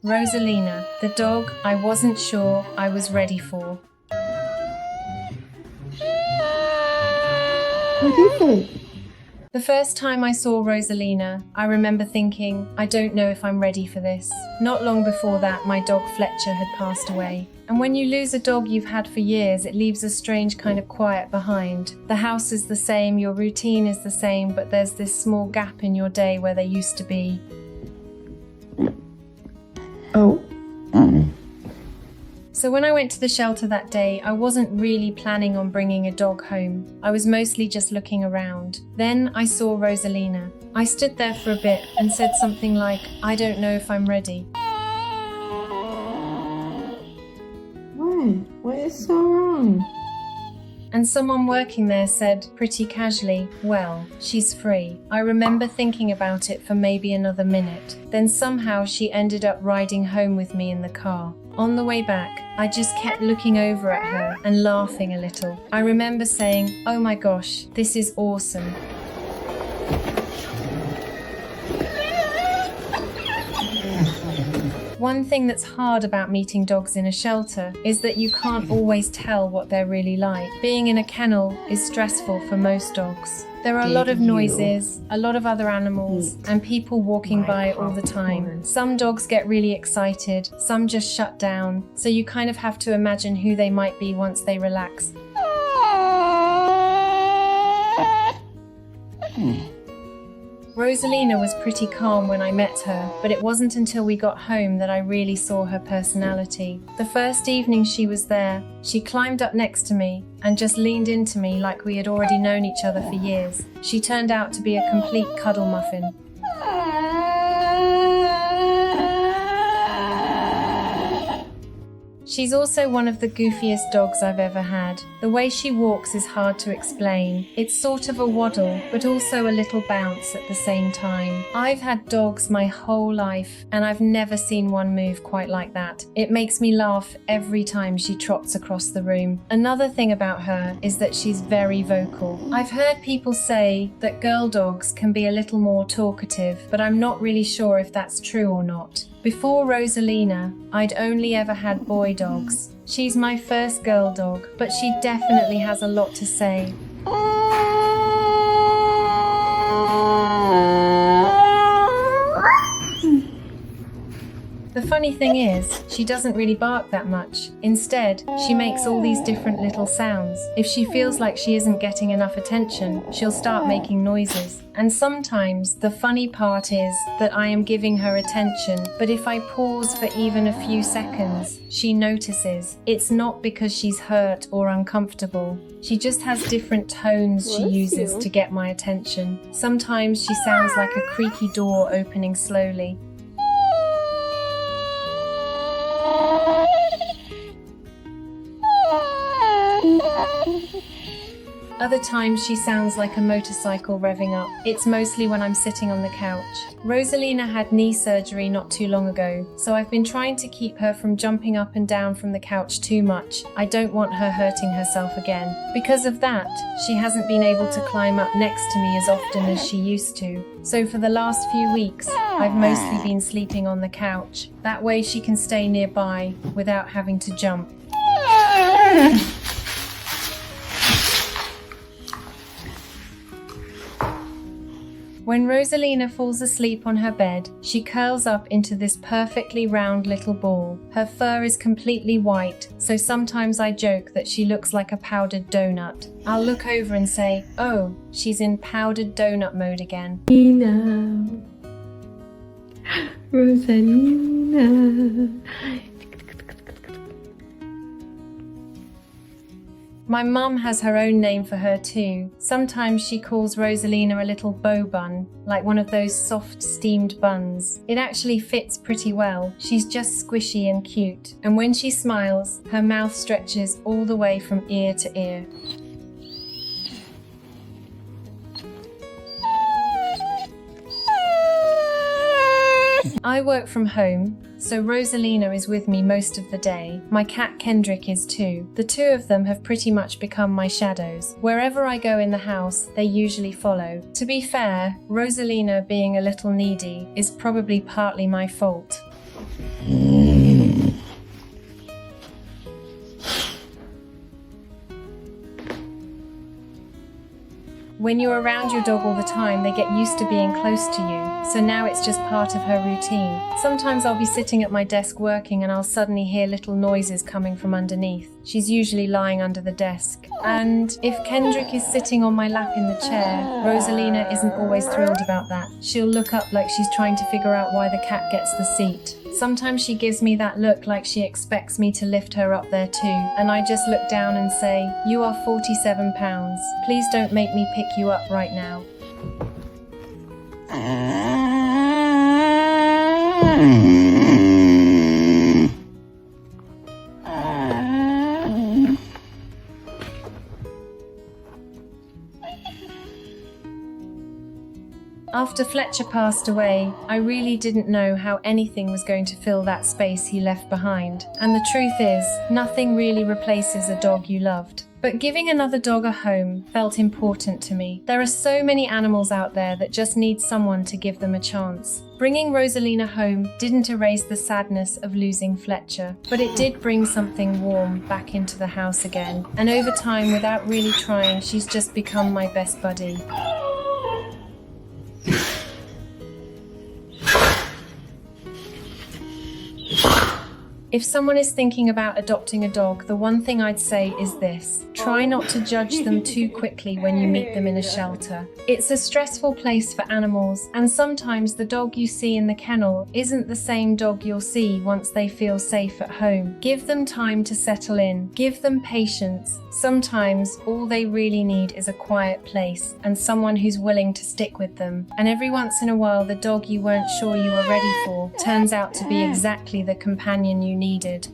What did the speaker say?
Rosalina, the dog I wasn't sure I was ready for. What is it? The first time I saw Rosalina, I remember thinking, I don't know if I'm ready for this. Not long before that, my dog Fletcher had passed away. And when you lose a dog you've had for years, it leaves a strange kind of quiet behind. The house is the same, your routine is the same, but there's this small gap in your day where there used to be. Oh. So when I went to the shelter that day, I wasn't really planning on bringing a dog home. I was mostly just looking around. Then I saw Rosalina. I stood there for a bit and said something like, I don't know if I'm ready. What is so wrong? And someone working there said, pretty casually, well, she's free. I remember thinking about it for maybe another minute. Then somehow she ended up riding home with me in the car. On the way back, I just kept looking over at her and laughing a little. I remember saying, oh my gosh, this is awesome. One thing that's hard about meeting dogs in a shelter is that you can't always tell what they're really like. Being in a kennel is stressful for most dogs. There are a lot of noises, a lot of other animals, and people walking by all the time. Some dogs get really excited, some just shut down, so you kind of have to imagine who they might be once they relax. Rosalina was pretty calm when I met her, but it wasn't until we got home that I really saw her personality. The first evening she was there, she climbed up next to me and just leaned into me like we had already known each other for years. She turned out to be a complete cuddle muffin. She's also one of the goofiest dogs I've ever had. The way she walks is hard to explain. It's sort of a waddle, but also a little bounce at the same time. I've had dogs my whole life, and I've never seen one move quite like that. It makes me laugh every time she trots across the room. Another thing about her is that she's very vocal. I've heard people say that girl dogs can be a little more talkative, but I'm not really sure if that's true or not. Before Rosalina, I'd only ever had boy dogs. She's my first girl dog, but she definitely has a lot to say. The funny thing is, she doesn't really bark that much. Instead, she makes all these different little sounds. If she feels like she isn't getting enough attention, she'll start making noises. And sometimes, the funny part is that I am giving her attention, but if I pause for even a few seconds, she notices. It's not because she's hurt or uncomfortable. She just has different tones she uses to get my attention. Sometimes she sounds like a creaky door opening slowly. Other times she sounds like a motorcycle revving up. It's mostly when I'm sitting on the couch. Rosalina had knee surgery not too long ago, so I've been trying to keep her from jumping up and down from the couch too much. I don't want her hurting herself again. Because of that, she hasn't been able to climb up next to me as often as she used to. So for the last few weeks, I've mostly been sleeping on the couch. That way she can stay nearby without having to jump. When Rosalina falls asleep on her bed, she curls up into this perfectly round little ball. Her fur is completely white, so sometimes I joke that she looks like a powdered donut. I'll look over and say, oh, she's in powdered donut mode again. Rosalina. My mum has her own name for her too. Sometimes she calls Rosalina a little bow bun, like one of those soft steamed buns. It actually fits pretty well. She's just squishy and cute. And when she smiles, her mouth stretches all the way from ear to ear. I work from home, so Rosalina is with me most of the day. My cat Kendrick is too. The two of them have pretty much become my shadows. Wherever I go in the house, they usually follow. To be fair, Rosalina being a little needy is probably partly my fault. When you're around your dog all the time, they get used to being close to you, so now it's just part of her routine. Sometimes I'll be sitting at my desk working and I'll suddenly hear little noises coming from underneath. She's usually lying under the desk. And if Kendrick is sitting on my lap in the chair, Rosalina isn't always thrilled about that. She'll look up like she's trying to figure out why the cat gets the seat. Sometimes she gives me that look like she expects me to lift her up there too, and I just look down and say, "You are 47 pounds. Please don't make me pick you up right now." After Fletcher passed away, I really didn't know how anything was going to fill that space he left behind. And the truth is, nothing really replaces a dog you loved. But giving another dog a home felt important to me. There are so many animals out there that just need someone to give them a chance. Bringing Rosalina home didn't erase the sadness of losing Fletcher, but it did bring something warm back into the house again. And over time, without really trying, she's just become my best buddy. If someone is thinking about adopting a dog, the one thing I'd say is this: try not to judge them too quickly when you meet them in a shelter. It's a stressful place for animals, and sometimes the dog you see in the kennel isn't the same dog you'll see once they feel safe at home. Give them time to settle in. Give them patience. Sometimes all they really need is a quiet place and someone who's willing to stick with them. And every once in a while, the dog you weren't sure you were ready for turns out to be exactly the companion you needed.